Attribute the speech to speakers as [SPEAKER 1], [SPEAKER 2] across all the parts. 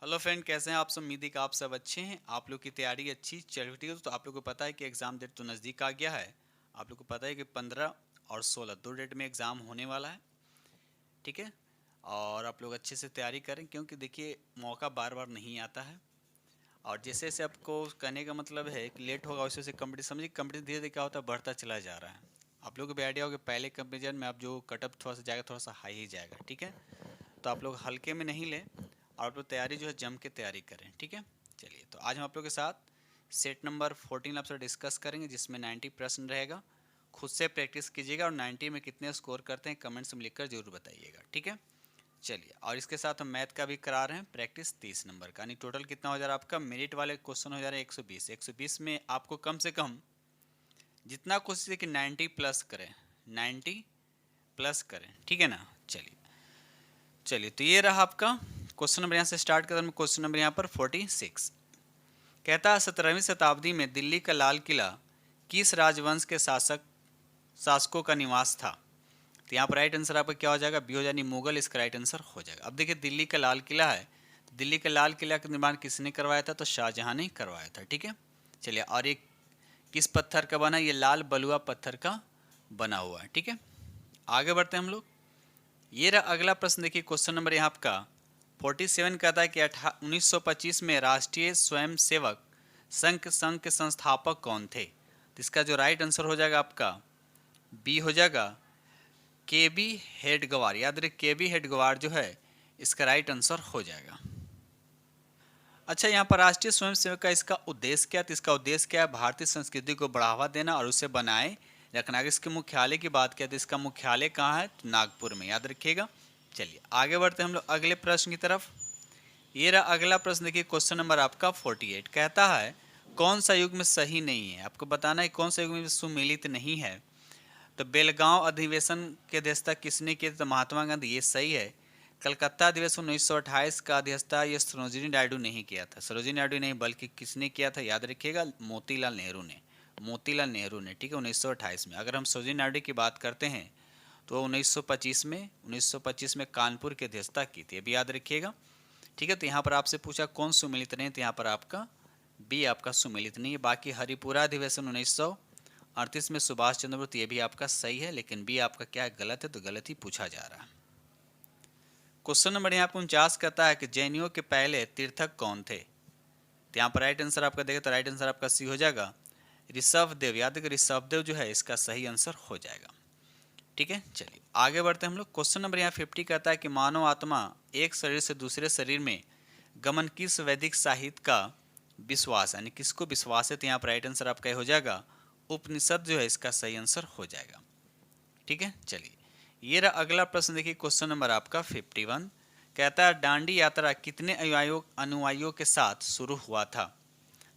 [SPEAKER 1] Hello friend, कैसे हैं आप सब। उम्मीद है कि आप सब अच्छे हैं। आप लोग की तैयारी अच्छी चल रही है। तो आप लोग को पता है कि एग्ज़ाम डेट तो नज़दीक आ गया है। आप लोग को पता है कि 15 और 16 दो डेट में एग्ज़ाम होने वाला है। ठीक है। और आप लोग अच्छे से तैयारी करें, क्योंकि देखिए मौका बार बार नहीं आता है। और जैसे जैसे आपको कहने का मतलब है कि लेट होगा, वैसे वैसे कंपटीशन समझिए, कंपटीशन धीरे धीरे क्या होता है, बढ़ता चला जा रहा है। आप लोगों को भी आइडिया होगा कि पहले कंपेरिजन में आप जो कटअप थोड़ा सा जाएगा, थोड़ा सा हाई ही जाएगा। ठीक है। तो आप लोग हल्के में नहीं लें और आप लोग तैयारी जो है जम के तैयारी करें। ठीक है। चलिए, तो आज हम आप लोग के साथ सेट नंबर 14 आपसे डिस्कस करेंगे, जिसमें 90 प्रश्न रहेगा। खुद से प्रैक्टिस कीजिएगा और 90 में कितने स्कोर करते हैं कमेंट्स में लिखकर जरूर बताइएगा। ठीक है। चलिए, और इसके साथ हम मैथ का भी करा रहे हैं प्रैक्टिस 30 नंबर का, यानी टोटल कितना हो जा रहा है आपका। मेरिट वाले क्वेश्चन हो जा रहे हैं 120। 120 में आपको कम से कम जितना कोशिश है कि 90 प्लस करें, 90 प्लस करें। ठीक है ना। चलिए चलिए, तो ये रहा आपका क्वेश्चन नंबर। यहाँ से स्टार्ट करते हैं। क्वेश्चन नंबर यहाँ पर 46 कहता है, 17वीं शताब्दी में दिल्ली का लाल किला किस राजवंश के शासकों का निवास था। तो यहाँ पर राइट आंसर आपका क्या हो जाएगा, बी हो जाएगा, मुगल इसका राइट आंसर हो जाएगा। अब देखिए, दिल्ली का लाल किला है, तो दिल्ली का लाल किला का निर्माण किसने करवाया था, तो शाहजहां ने करवाया था। ठीक है। चलिए, और एक किस पत्थर का बना, ये लाल बलुआ पत्थर का बना हुआ है। ठीक है। आगे बढ़ते हैं हम लोग। ये रहा अगला प्रश्न। देखिए क्वेश्चन नंबर यहाँ आपका 47 कहता है कि 1925 में राष्ट्रीय स्वयंसेवक संघ के संस्थापक कौन थे। तो इसका जो राइट आंसर हो जाएगा आपका बी हो जाएगा, के बी हेडगवार। याद रखिए, के बी हेडगवार जो है इसका राइट आंसर हो जाएगा। अच्छा, यहाँ पर राष्ट्रीय स्वयंसेवक का इसका उद्देश्य क्या, तो इसका उद्देश्य क्या है, भारतीय संस्कृति को बढ़ावा देना और उसे बनाए रखना। अगर इसके मुख्यालय की बात करें तो इसका मुख्यालय कहाँ है, तो नागपुर में, याद रखिएगा। चलिए आगे बढ़ते हैं हम लोग अगले प्रश्न की तरफ। ये रहा अगला प्रश्न। देखिए क्वेश्चन नंबर आपका 48 कहता है, कौन सा युग्म सही नहीं है। आपको बताना है कौन सा युग्म सुमेलित नहीं है। तो बेलगांव अधिवेशन की अध्यक्षता किसने की, तो महात्मा गांधी, ये सही है। कलकत्ता अधिवेशन 1928 का अध्यक्षता ये सरोजिनी नायडू नहीं किया था। सरोजिनी नायडू नहीं, बल्कि किसने किया था, याद रखिएगा, मोतीलाल नेहरू ने। मोतीलाल नेहरू ने। ठीक है, 1928 में। अगर हम सरोजिनी नायडू की बात करते हैं तो 1925 में कानपुर की अध्यक्षता की थी, अभी याद रखिएगा। ठीक है। तो यहाँ पर आपसे पूछा कौन सुमेलित नहीं, तो यहाँ पर आपका बी आपका सुमेलित नहीं है। बाकी हरिपुरा अधिवेशन 1938 में सुभाष चंद्र बोस, ये भी आपका सही है, लेकिन बी आपका क्या है, गलत है। तो गलत ही पूछा जा रहा है। क्वेश्चन नंबर यहाँ पर 49 कहता है कि जैनियों के पहले तीर्थक कौन थे। तो यहाँ पर राइट आंसर आपका देखें तो राइट आंसर आपका सी हो जाएगा, ऋषभदेव। याद रखिए, ऋषभदेव जो है इसका सही आंसर हो जाएगा। ठीक है। चलिए आगे बढ़ते हैं हम लोग। क्वेश्चन नंबर यहाँ 50 कहता है कि मानव आत्मा एक शरीर से दूसरे शरीर में गमन किस वैदिक साहित्य का विश्वास, यानी किसको विश्वास है। तो यहाँ पर राइट आंसर आपका हो जाएगा, उपनिषद जो है इसका सही आंसर हो जाएगा। ठीक है। चलिए, ये रहा अगला प्रश्न। देखिए क्वेश्चन नंबर आपका 51 कहता है, दांडी यात्रा कितने अनुयायियों के साथ शुरू हुआ था।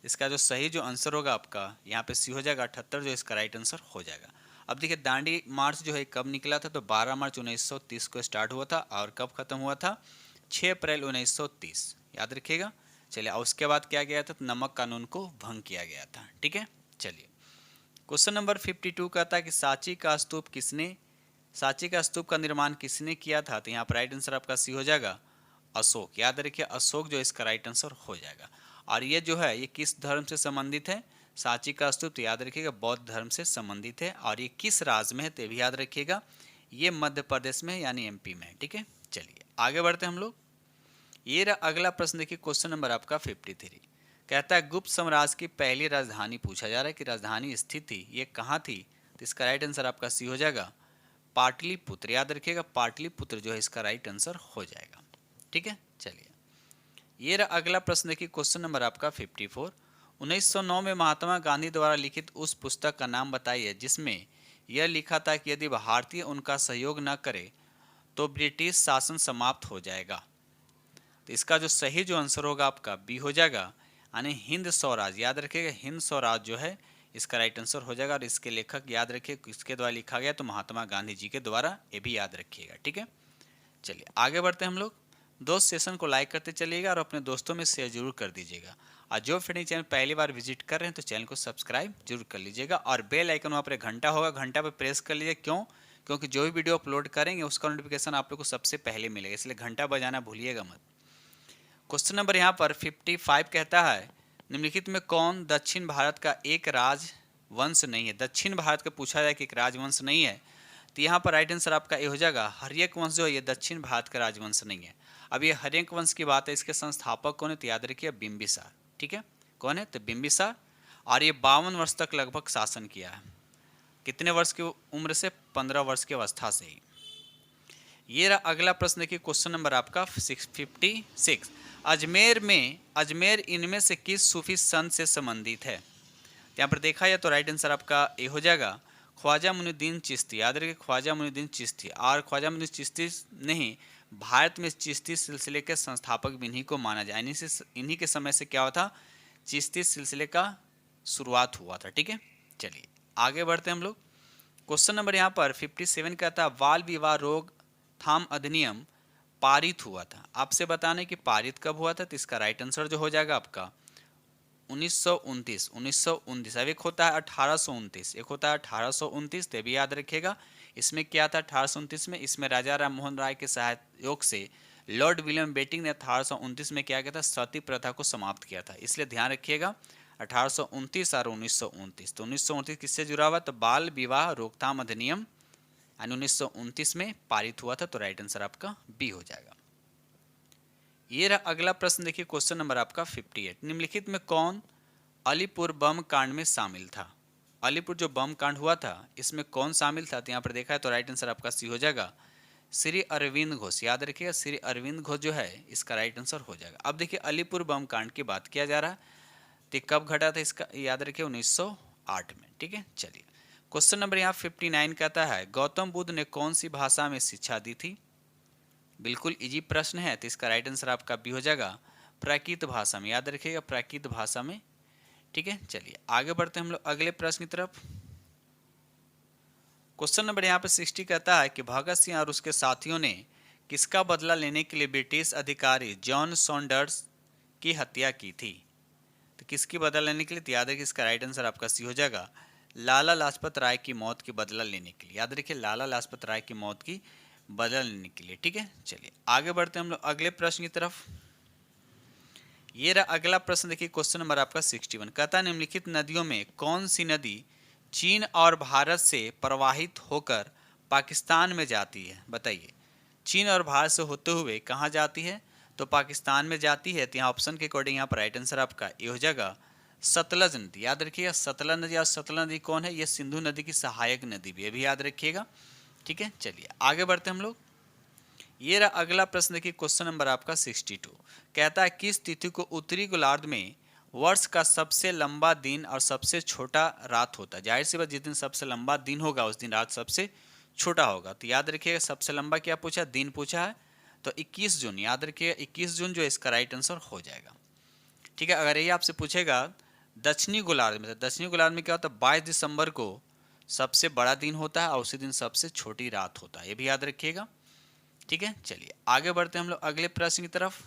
[SPEAKER 1] इसका जो सही जो आंसर होगा आपका यहाँ पे सी हो जाएगा, 78 जो इसका राइट आंसर हो जाएगा। अब देखिए, दांडी मार्च जो है कब निकला था, तो 12 मार्च 1930 को स्टार्ट हुआ था और कब खत्म हुआ था, 6 अप्रैल 1930, याद रखिएगा। चलिए, और उसके बाद क्या गया था, तो नमक कानून को भंग किया गया था। ठीक है। चलिए, क्वेश्चन नंबर 52 कहता है कि सांची का स्तूप का निर्माण किसने किया था। तो यहाँ पर राइट आंसर आपका सी हो जाएगा, अशोक। याद रखिए, अशोक जो इसका राइट आंसर हो जाएगा। और ये जो है ये किस धर्म से संबंधित है, सांची का स्तूप, तो याद रखिएगा बौद्ध धर्म से संबंधित है। और ये किस राज्य में है, तो भी याद रखिएगा, ये मध्य प्रदेश में है, यानी एमपी में है। ठीक है। चलिए आगे बढ़ते हैं हम लोग। ये रहा अगला प्रश्न। देखिए क्वेश्चन नंबर आपका 53 कहता है, गुप्त साम्राज्य की पहली राजधानी पूछा जा रहा है कि राजधानी स्थित थी ये कहाँ थी। तो इसका राइट आंसर आपका सी हो जाएगा, पाटलिपुत्र। याद रखिएगा, पाटलिपुत्र जो है इसका राइट आंसर हो जाएगा। ठीक है। चलिए, ये रहा अगला प्रश्न। देखिए क्वेश्चन नंबर आपका 54 1909 में महात्मा गांधी द्वारा लिखित उस पुस्तक का नाम बताइए जिसमें यह लिखा था कि यदि भारतीय उनका सहयोग न करे तो ब्रिटिश शासन समाप्त हो जाएगा। तो इसका जो सही जो आंसर होगा आपका बी हो जाएगा, यानी हिंद स्वराज। याद रखिएगा, हिंद स्वराज जो है इसका राइट आंसर हो जाएगा। और इसके लेखक याद रखिए किसके द्वारा लिखा गया, तो महात्मा गांधी जी के द्वारा, ये भी याद रखिएगा। ठीक है। चलिए आगे बढ़ते हैं हम लोग। दोस्त सेशन को लाइक करते चलिएगा और अपने दोस्तों में शेयर जरूर कर दीजिएगा। और जो फ्रेंड चैनल पहली बार विजिट कर रहे हैं तो चैनल को सब्सक्राइब जरूर कर लीजिएगा। और बेल आइकन वहाँ पर घंटा होगा, घंटा पर प्रेस कर लीजिए। क्यों, क्योंकि जो भी वीडियो अपलोड करेंगे उसका नोटिफिकेशन आप लोग को सबसे पहले मिलेगा, इसलिए घंटा बजाना भूलिएगा मत। क्वेश्चन नंबर यहाँ पर 55 कहता है निम्नलिखित में कौन दक्षिण भारत का एक राजवंश नहीं है। दक्षिण भारत का पूछा जाए कि एक राजवंश नहीं है, तो यहाँ पर राइट आंसर आपका ये हो जाएगा हर्यक वंश जो है ये दक्षिण भारत का राजवंश नहीं है। अब ये हर्यक वंश की बात है, इसके संस्थापक कौन है तो याद रखिए बिंबिसार। ठीक है, कौन है तो बिंबिसार, और ये 52 वर्ष तक लगभग शासन किया है। कितने वर्ष की उम्र से? 15 वर्ष की अवस्था से ही। ये रहा अगला प्रश्न, देखिए क्वेश्चन नंबर आपका 56। अजमेर इनमें से किस सूफी संत से संबंधित है? यहाँ पर देखा जाए तो राइट आंसर आपका ए हो जाएगा ख्वाजा मुइनुद्दीन चिश्ती। याद रखिए ख्वाजा मुइनुद्दीन चिश्ती, और ख्वाजा मुइनुद्दीन चिश्ती नहीं, भारत में चिश्ती सिलसिले के संस्थापक भी इन्हीं को माना जाए। इन्हीं के समय से क्या हुआ था, चिश्ती सिलसिले का शुरुआत हुआ था। ठीक है, चलिए आगे बढ़ते हैं हम लोग। क्वेश्चन नंबर यहाँ पर 57 कहता है बाल विवाह रोकथाम अधिनियम पारित हुआ था। आपसे बताने कि पारित कब हुआ था, तो इसका राइट आंसर जो हो जाएगा आपका 1929। अब एक होता है 1829, एक होता है 1829, तो भी याद रखिएगा। इसमें क्या था 1829 में, इसमें राजा राम मोहन राय के सहयोग से लॉर्ड विलियम बेटिंग ने 1829 में क्या किया था, सती प्रथा को समाप्त किया था। इसलिए ध्यान रखिएगा 1829 और 1929। तो 1929 किससे जुड़ा हुआ, तो बाल विवाह रोकथाम अधिनियम 1929 में पारित हुआ था। तो राइट आंसर आपका बी हो जाएगा। ये रहा अगला प्रश्न, देखिए क्वेश्चन नंबर आपका 58। निम्नलिखित में कौन अलीपुर बम कांड में शामिल था? अलीपुर जो बम कांड हुआ था इसमें कौन शामिल था, तो यहाँ पर देखा है तो राइट आंसर आपका सी हो जाएगा श्री अरविंद घोष। याद रखिएगा श्री अरविंद घोष जो है इसका राइट आंसर हो जाएगा। अब देखिए अलीपुर बम कांड की बात किया जा रहा है, तो कब घटा था इसका याद रखिए 1908 में। ठीक है, चलिए क्वेश्चन नंबर यहाँ 59 कहता है गौतम बुद्ध ने कौन सी भाषा में शिक्षा दी थी? बिल्कुल इजी प्रश्न है, तो इसका राइट आंसर आपका बी हो जाएगा प्राकृत भाषा में। याद रखिएगा प्राकृत भाषा में। ठीक है, चलिए आगे बढ़ते हैं हम लोग अगले प्रश्न की तरफ। क्वेश्चन नंबर यहाँ पे 60 कहता है कि भगत सिंह और उसके साथियों ने किसका बदला लेने के लिए ब्रिटिश अधिकारी जॉन सॉन्डर्स की हत्या की थी? तो किसकी बदला लेने के लिए, तो याद रखिए इसका राइट आंसर आपका सी हो जाएगा लाला लाजपत राय की मौत की बदला लेने के लिए। याद रखिए लाला लाजपत राय की मौत की बदला लेने के लिए। ठीक है, चलिए आगे बढ़ते हैं हम लोग अगले प्रश्न की तरफ। ये रहा अगला प्रश्न, देखिए क्वेश्चन नंबर आपका 61 कहता है निम्नलिखित नदियों में कौन सी नदी चीन और भारत से प्रवाहित होकर पाकिस्तान में जाती है? बताइए, चीन और भारत से होते हुए कहाँ जाती है, तो पाकिस्तान में जाती है। तो यहाँ ऑप्शन के अकॉर्डिंग यहाँ पर राइट आंसर आपका ये हो जाएगा सतलज नदी। याद रखिएगा सतलज नदी, और सतलज नदी कौन है, ये सिंधु नदी की सहायक नदी भी है, भी याद रखिएगा। ठीक है, चलिए आगे बढ़ते हैं हम लोग। ये रहा अगला प्रश्न, देखिए क्वेश्चन नंबर आपका 62 कहता है किस तिथि को उत्तरी गोलार्ध में वर्ष का सबसे लंबा दिन और सबसे छोटा रात होता है? जाहिर सी बात जिस दिन सबसे लंबा दिन होगा उस दिन रात सबसे छोटा होगा। तो याद रखिएगा सबसे लंबा क्या पूछा, दिन पूछा है, तो 21 जून। याद रखिएगा 21 जून जो है इसका राइट आंसर हो जाएगा। ठीक है, अगर ये आपसे पूछेगा दक्षिणी गोलार्ध में, तो दक्षिणी गोलार्ध में क्या होता है 22 दिसंबर को सबसे बड़ा दिन होता है और उसी दिन सबसे छोटी रात होता है, ये भी याद रखिएगा। ठीक है, चलिए आगे बढ़ते हैं हम लोग अगले प्रश्न की तरफ।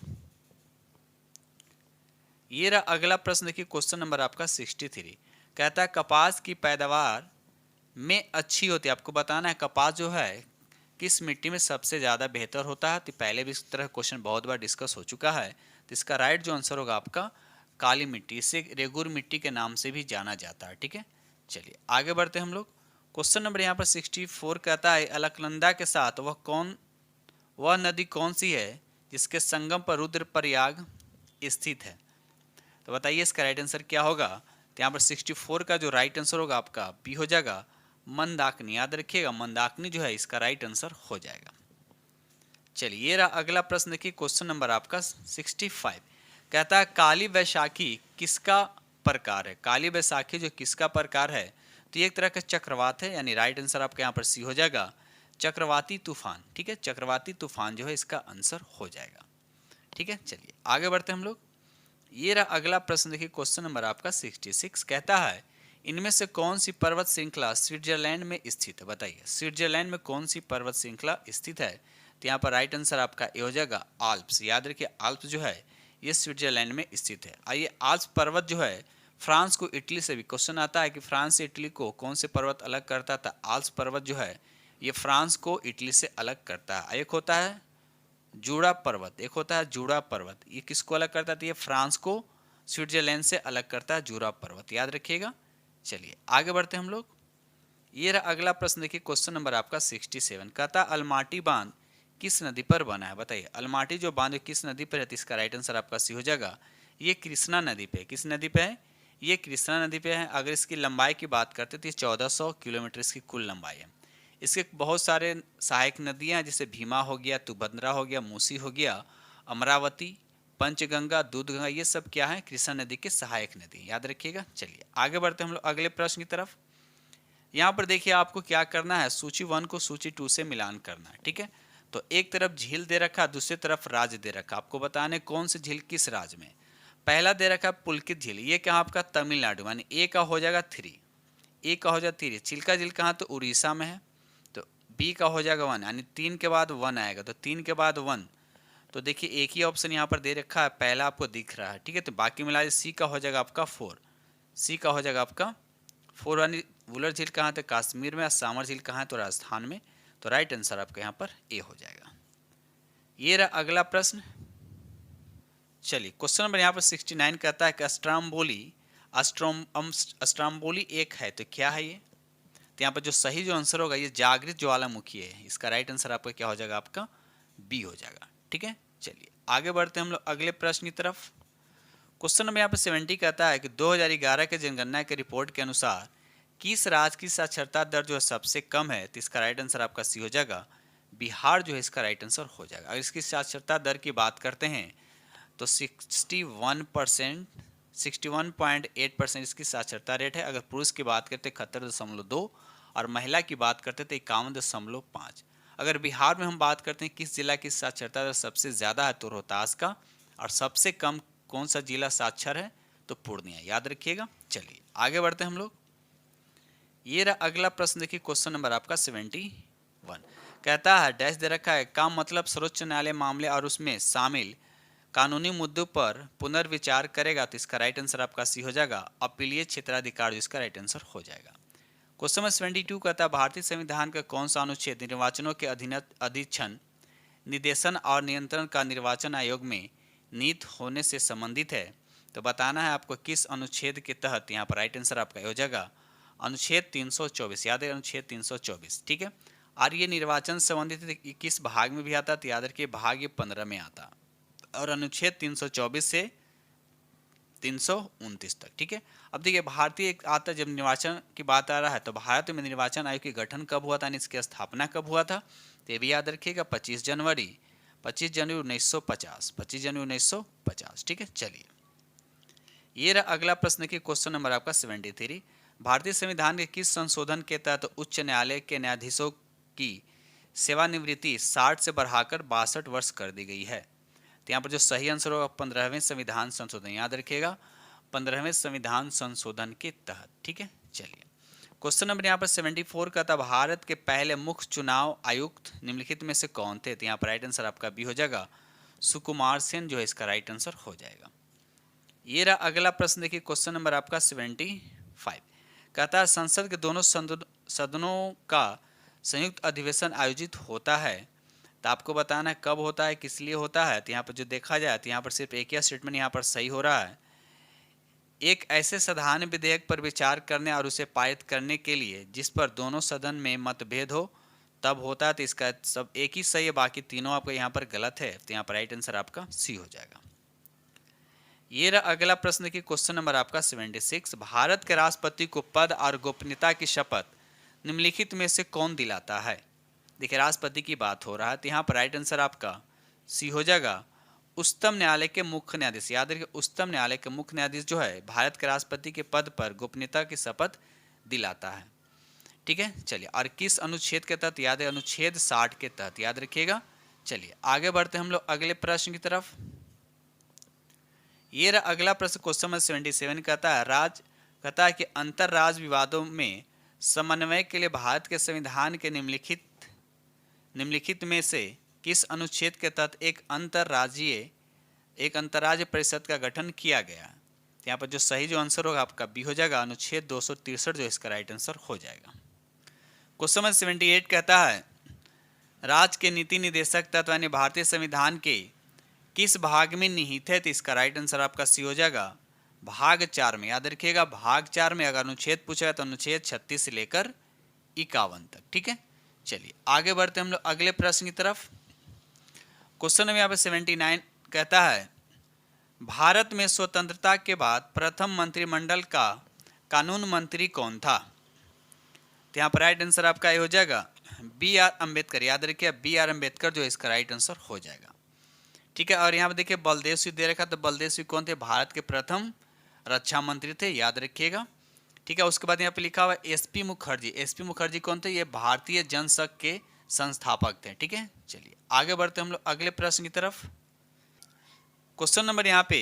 [SPEAKER 1] ये रहा अगला प्रश्न, देखिए क्वेश्चन नंबर आपका 63 कहता है कपास की पैदावार में अच्छी होती है। आपको बताना है कपास जो है किस मिट्टी में सबसे ज़्यादा बेहतर होता है। तो पहले भी इस तरह क्वेश्चन बहुत बार डिस्कस हो चुका है, तो इसका राइट जो आंसर होगा आपका काली मिट्टी, इसे रेगुर मिट्टी के नाम से भी जाना जाता है। ठीक है, चलिए आगे बढ़ते हैं हम लोग। क्वेश्चन नंबर यहाँ पर 64 कहता है अलकनंदा के साथ वह नदी कौन सी है जिसके संगम पर रुद्रप्रयाग स्थित है? तो बताइए इसका राइट आंसर क्या होगा। तो यहाँ पर 64 का जो राइट आंसर होगा आपका बी हो जाएगा मंदाकिनी। याद रखिएगा मंदाकिनी जो है इसका राइट आंसर हो जाएगा। चलिए ये रहा अगला प्रश्न, देखिए क्वेश्चन नंबर आपका 65 कहता है काली वैशाखी किसका प्रकार है? काली वैशाखी जो किसका प्रकार है, तो ये एक तरह का चक्रवात है, यानी राइट आंसर आपका यहाँ पर सी हो जाएगा चक्रवाती तूफान। ठीक है, चक्रवाती तूफान जो है इसका आंसर हो जाएगा। ठीक है, चलिए आगे बढ़ते हैं हम लोग। ये रहा अगला प्रश्न, देखिए क्वेश्चन नंबर आपका 66 कहता है इनमें से कौन सी पर्वत श्रृंखला स्विट्जरलैंड में स्थित है? बताइए स्विट्जरलैंड में कौन सी पर्वत श्रृंखला स्थित है? तो यहाँ पर राइट आंसर आपका ये हो जाएगा आल्प्स। याद रखिए आल्प्स जो है ये स्विट्जरलैंड में स्थित है। आइए आल्प्स पर्वत जो है फ्रांस को इटली से भी क्वेश्चन आता है कि फ्रांस से इटली को कौन से पर्वत अलग करता था। आल्प्स पर्वत जो है ये फ्रांस को इटली से अलग करता है। एक होता है जूड़ा पर्वत, एक होता है जूड़ा पर्वत, ये किसको अलग करता है? तो ये फ्रांस को स्विट्जरलैंड से अलग करता है जूड़ा पर्वत, याद रखिएगा। चलिए आगे बढ़ते हैं हम लोग। ये रहा अगला प्रश्न, देखिए क्वेश्चन नंबर आपका 67, कहता है अलमाटी बांध किस नदी पर बना है? बताइए अलमाटी जो बांध किस नदी पर है? तो इसका राइट आंसर आपका सी हो जाएगा, ये कृष्णा नदी पे। किस नदी पे है? ये कृष्णा नदी पे है। अगर इसकी लंबाई की बात करते तो 1400 किलोमीटर इसकी कुल लंबाई है। इसके बहुत सारे सहायक नदियां जैसे भीमा हो गया, तुंगभद्रा हो गया, मूसी हो गया, अमरावती, पंचगंगा, दूधगंगा, ये सब क्या है? कृष्णा नदी के सहायक नदी, याद रखिएगा। चलिए आगे बढ़ते हैं हम लोग अगले प्रश्न की तरफ। यहाँ पर देखिए आपको क्या करना है, सूची 1 को सूची 2 से मिलान करना है, ठीक है। तो एक तरफ झील दे रखा, दूसरी तरफ राज्य दे रखा, आपको बताने कौन सी झील किस राज्य में। पहला दे रखा पुलकित झील, ये कहाँ आपका? तमिलनाडु, यानी ए का हो जाएगा 3, ए का हो जाएगा 3। चिल्का झील कहाँ? तो उड़ीसा में है। तो बी का हो जाएगा 1, यानी 3 के बाद 1 आएगा, तो 3 के बाद 1। तो देखिए एक ही ऑप्शन यहाँ पर दे रखा है, पहला आपको दिख रहा है, ठीक है। तो बाकी मिला सी का हो जाएगा आपका 4, सी का हो जाएगा आपका 4, यानी वुलर झील कहाँ? तो कश्मीर में। सामर झील कहाँ है? तो राजस्थान में। तो राइट आंसर आपका यहाँ पर ए हो जाएगा। ये रहा अगला प्रश्न। चलिए क्वेश्चन नंबर यहाँ पर 69 कहता है कि अस्ट्रोम्बोली एक है, तो क्या है ये? तो यहाँ पर जो आंसर होगा ये जागृत ज्वालामुखी है। इसका राइट आंसर आपका क्या हो जाएगा? आपका बी हो जाएगा, ठीक है। चलिए आगे बढ़ते हैं हम लोग अगले प्रश्न की तरफ। क्वेश्चन नंबर यहाँ पर 70 कहता है कि 2011 के जनगणना की रिपोर्ट के अनुसार किस राज्य की साक्षरता दर जो है सबसे कम है? तो इसका राइट आंसर आपका सी हो जाएगा, बिहार जो है इसका राइट आंसर हो जाएगा। अगर इसकी साक्षरता दर की बात करते हैं तो 61%, 61.8% इसकी साक्षरता रेट है। अगर पुरुष की बात करते 71.2 और महिला की बात करते तो 51.5। अगर बिहार में हम बात करते हैं किस जिला की साक्षरता दर सबसे ज़्यादा है, तो रोहतास का। और सबसे कम कौन सा जिला साक्षर है? तो पूर्णिया, याद रखिएगा। चलिए आगे बढ़ते हैं हम लोग। ये रहा अगला प्रश्न, देखिए क्वेश्चन नंबर आपका 71 कहता है डैश दे रखा है का मतलब सर्वोच्च न्यायालय मामले और उसमें शामिल कानूनी मुद्दों पर पुनर्विचार करेगा। तो इसका राइट आंसर आपका सी हो जाएगा, अपीलीय क्षेत्राधिकार, जिसका राइट आंसर हो जाएगा। क्वेश्चन नंबर 72 कहता है भारतीय संविधान का कौन सा अनुच्छेद निर्वाचनों के अधीक्षण, निदेशन और नियंत्रण का निर्वाचन आयोग में नीत होने से संबंधित है? तो बताना है आपको किस अनुच्छेद के तहत। यहाँ पर राइट आंसर आपका हो जाएगा अनुच्छेद 324, याद है अनुच्छेद 324, ठीक है। और ये निर्वाचन संबंधित किस भाग में भी आता है? तो याद रखिए भाग ये 15 में आता, और अनुच्छेद 324 से 329 तक, ठीक है। अब देखिए भारतीय एक आता, जब निर्वाचन की बात आ रहा है तो भारत में निर्वाचन आयोग के गठन कब हुआ था, इसकी स्थापना कब हुआ था? तो ये भी याद रखिएगा 25 जनवरी 1950, 25 जनवरी 1950, ठीक है। चलिए ये रहा अगला प्रश्न की क्वेश्चन नंबर आपका 73, भारतीय संविधान के किस संशोधन के तहत उच्च न्यायालय के न्यायाधीशों की सेवानिवृत्ति 60 से बढ़ाकर 62 वर्ष कर दी गई है? तो यहाँ पर जो सही आंसर होगा 15वें संविधान संशोधन, याद रखिएगा 15वें संविधान संशोधन के तहत, ठीक है। चलिए क्वेश्चन नंबर यहाँ पर 74 का था भारत के पहले मुख्य चुनाव आयुक्त निम्नलिखित में से कौन थे? तो यहाँ पर राइट आंसर आपका बी हो जाएगा, सुकुमार सेन जो है इसका राइट आंसर हो जाएगा। ये रहा अगला प्रश्न, देखिए क्वेश्चन नंबर आपका 75 कहता है संसद के दोनों सदनों का संयुक्त अधिवेशन आयोजित होता है, तो आपको बताना है कब होता है, किस लिए होता है। तो यहाँ पर जो देखा जाए तो यहाँ पर सिर्फ एक ही स्टेटमेंट यहाँ पर सही हो रहा है, एक ऐसे संविधान विधेयक पर विचार करने और उसे पारित करने के लिए जिस पर दोनों सदन में मतभेद हो तब होता है। तो इसका सब एक ही सही है, बाकी तीनों आपका यहाँ पर गलत है। तो यहाँ पर राइट आंसर आपका सी हो जाएगा। ये रहा अगला प्रश्न की क्वेश्चन नंबर आपका 76, भारत के राष्ट्रपति को पद और गोपनीयता की शपथ निम्नलिखित में से कौन दिलाता है? देखिए राष्ट्रपति की बात हो रहा है, तो यहाँ पर राइट आंसर आपका सी हो जाएगा, उच्चतम न्यायालय के मुख्य न्यायाधीश। याद रखिए उच्चतम न्यायालय के मुख्य न्यायाधीश जो है भारत के राष्ट्रपति के पद पर गोपनीयता की शपथ दिलाता है, ठीक है। चलिए और किस अनुच्छेद के तहत? याद है अनुच्छेद 60 के तहत, याद रखिएगा। चलिए आगे बढ़ते हम लोग अगले प्रश्न की तरफ। ये रहा अगला प्रश्न क्वेश्चन नंबर 77 कहता है कि अंतर राज्य विवादों में समन्वय के लिए भारत के संविधान के निम्नलिखित में से किस अनुच्छेद के तहत एक अंतर्राज्य परिषद का गठन किया गया? यहाँ पर जो सही आंसर होगा आपका बी हो जाएगा, अनुच्छेद 263 जो इसका राइट आंसर हो जाएगा। क्वेश्चन नंबर 78 कहता है राज्य के नीति निदेशक तत्व यानी भारतीय संविधान के किस भाग में निहित है? तो इसका राइट आंसर आपका सी हो जाएगा भाग 4 में। याद रखिएगा भाग 4 में अगर अनुच्छेद पूछेगा तो अनुच्छेद 36 से लेकर 51 तक। ठीक है, चलिए आगे बढ़ते हम लोग अगले प्रश्न की तरफ। क्वेश्चन नंबर यहाँ पे 79 कहता है भारत में स्वतंत्रता के बाद प्रथम मंत्रिमंडल का कानून मंत्री कौन था? तो यहाँ पर राइट आंसर आपका ये हो जाएगा बी आर अम्बेडकर। याद रखिए बी आर अम्बेडकर जो है इसका राइट आंसर हो जाएगा। ठीक है, और यहाँ पर देखिए बलदेव सिंह दे रखा, तो बलदेव सिंह कौन थे? भारत के प्रथम रक्षा मंत्री थे, याद रखिएगा। ठीक है, उसके बाद यहाँ पे लिखा हुआ एसपी मुखर्जी। एसपी मुखर्जी कौन थे? ये भारतीय जनसंघ के संस्थापक थे। ठीक है, चलिए आगे बढ़ते हम लोग अगले प्रश्न की तरफ। क्वेश्चन नंबर यहाँ पे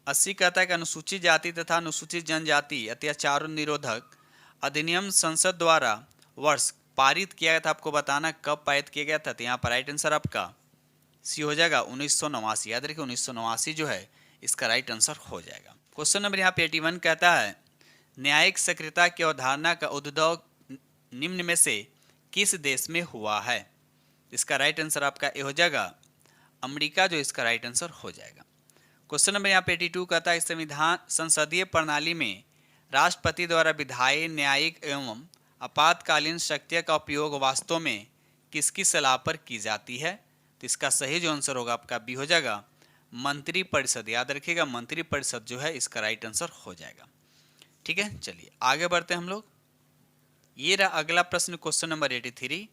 [SPEAKER 1] 80 कहता है कि अनुसूचित जाति तथा अनुसूचित जनजाति अत्याचार निरोधक अधिनियम संसद द्वारा वर्ष पारित किया गया था। आपको बताना कब पारित किया गया था? तो यहाँ पर राइट आंसर आपका सी हो जाएगा 1989। याद रखिए 1989 जो है इसका राइट आंसर हो जाएगा। क्वेश्चन नंबर यहाँ पे 81 कहता है न्यायिक सक्रियता की अवधारणा का उद्भव निम्न में से किस देश में हुआ है? इसका राइट आंसर आपका ए हो जाएगा अमेरिका, जो इसका राइट आंसर हो जाएगा। क्वेश्चन नंबर यहाँ पे 82 कहता है संविधान संसदीय प्रणाली में राष्ट्रपति द्वारा विधायी न्यायिक एवं आपातकालीन शक्तियों का उपयोग वास्तव में किसकी सलाह पर की जाती है? तो इसका सही जो आंसर होगा आपका बी हो जाएगा मंत्रिपरिषद। याद रखिएगा मंत्रिपरिषद जो है इसका राइट आंसर हो जाएगा। ठीक है, चलिए आगे बढ़ते हैं हम लोग। ये रहा अगला प्रश्न क्वेश्चन नंबर 83